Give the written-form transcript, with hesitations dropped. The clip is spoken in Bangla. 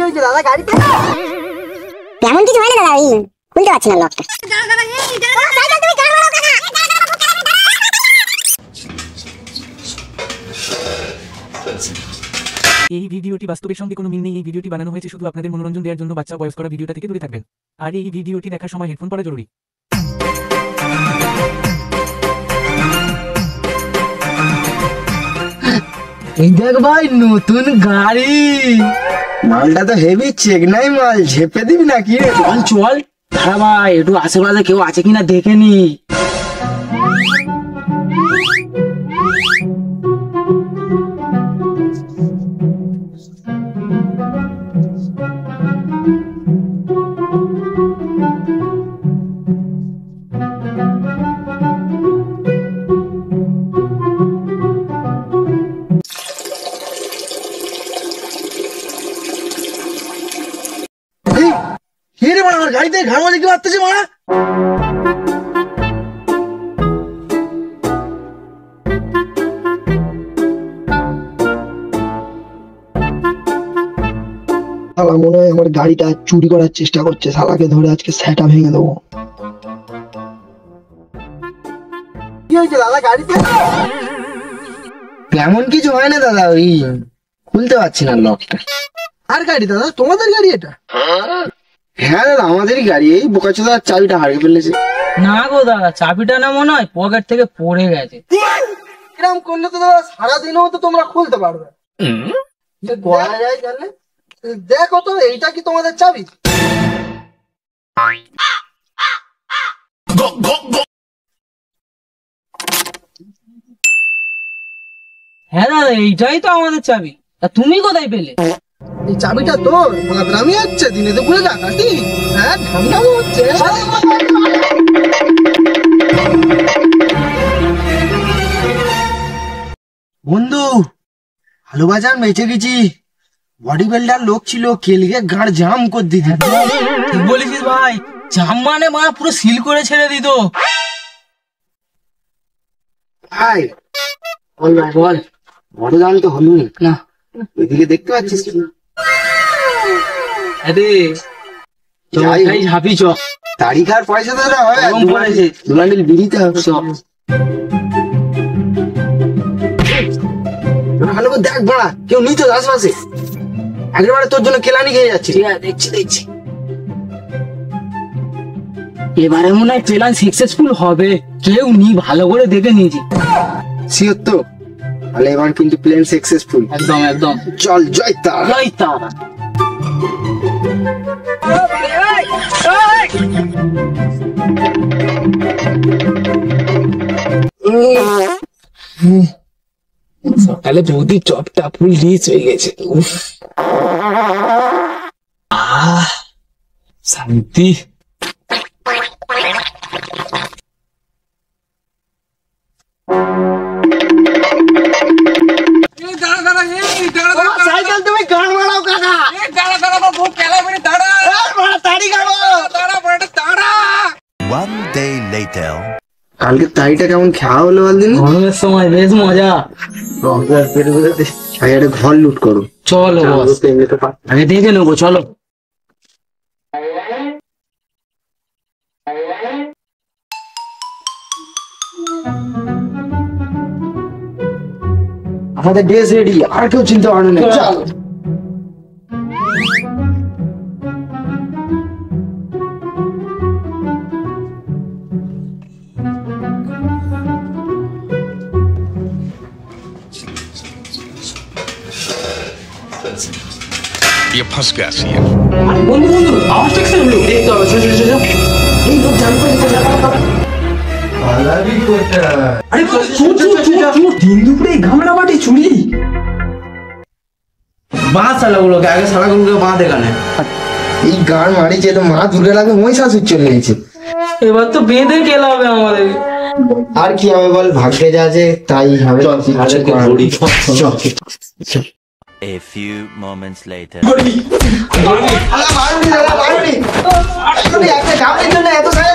হয়েছে দাদা গাড়িতে? তেমন কিছু হয় না দাদা, ওই খুলতে পারছি না লকটা। এই ভিডিওটি বাস্তবের সঙ্গে কোনো মিল নেই। এই ভিডিওটি বানানো হয়েছে শুধু আপনাদের মনোরঞ্জন দেওয়ার জন্য। বাচ্চা বয়স করা ভিডিওটা থেকে দূরে থাকবেন। আর এই ভিডিওটি দেখার সময় হেডফোন পরা জরুরি। এই দেখ ভাই নতুন গাড়ি, মালটা তো হেভি চেক নাই মাল, ঝেপে দিবি নাকি? চল চল, হ্যাঁ ভাই একটু আশেপাশে কেউ আছে কিনা দেখে নি। আমার গাড়িতে ঘাড় দেখতে পাচ্ছি মারা। শালা মনে হয় আমার গাড়িটা চুরি করার চেষ্টা করছে, শালাকে ধরে আজকে সেটা ভেঙে দেবো। কি হয়েছে দাদা গাড়িতে? তেমন কিছু হয় না দাদা, ওই খুলতে পারছি না লকটা। আর গাড়ি দাদা? তোমাদের গাড়ি এটা? হ্যাঁ দাদা আমাদেরই গাড়ি, এই বোকাচোদার চাবিটা হারিয়ে ফেলেছে। না গো দাদা, চাবিটা না মনে হয় পকেট থেকে পড়ে গেছে। এরকম করলে তো দাদা সারাদিনও তো তোমরা খুলতে পারবে। বলা যায় জানলে, দেখো তো এইটা কি তোমাদের চাবি? হ্যাঁ দাদা এইটাই তো আমাদের চাবি। তা তুমি কোথায় পেলে? এই চাবিটা তোর বাদরামি হচ্ছে, দিনে দুপুরে ডাকাতি, হ্যাঁ ঠান্ডাও হচ্ছে। বন্ধু ভালো বাজার বেঁচে গেছি, বডি বিল্ডার লোক ছিল, কেলিকে গাড় জাম করে দিত। ঠিক বলেছিস ভাই, জাম মানে মা পুরো সিল করে ছেড়ে দিত। ভাই বল ভাই বল, বড় দাম তো হলো না, এদিকে দেখতে পাচ্ছিস? আরে যাই ঝাঁপি চ, তারিখার পয়সা তো হয়, দুলান্ডিল বিড়িতে হবে সব। ভালো করে দেখ বড়া, কেউ নিত আশপাশে, একেবারে তোর জন্য কেলানি খেয়ে যাচ্ছে। ঠিক আছে দেখছি দেখছি, এবারে মনে হয় প্ল্যান সাকসেসফুল হবে। কেউ নি, ভালো করে দেখে নিয়েছি। শিওর তো? তাহলে এবার কিন্তু প্ল্যান সাকসেসফুল। একদম একদম, চল জয় তারা। জয় তারা। সকালে বৌদি চপটা ফুল রিচ হয়ে গেছে। শান্তি। সাইকেল তুমি গাড় মারাও কাকা। কালকে তাইটা কেমন খাওয়া হলো বলদিন? গরমের সময় বেশ মজা। ঘর লুট করো। চলো আগে দেখে নেবো, চলো। আমাদের ড্রেস রেডি, আর কেউ চিন্তা ভাবনা নেই। চল ये फंस गया सी है। বন্ধু বন্ধু আওয়াজ ঠিক হলো। এই তো এই লোক জানবে আরে দিন দুপুরে গামলা বাটি চুরি। বাঁ শালাগুলোকে আগে শালাগুলোকে বাঁ দেখানে। এই গান মারিছে তো মা দুর্গা লাগে মহিষাসুর চলে গেছে। এবার তো বেঁধে গেলে হবে আমাদের। আর কি হবে বল, ভাগ্যে যা আছে তাই হবে। A few moments later. এত সারা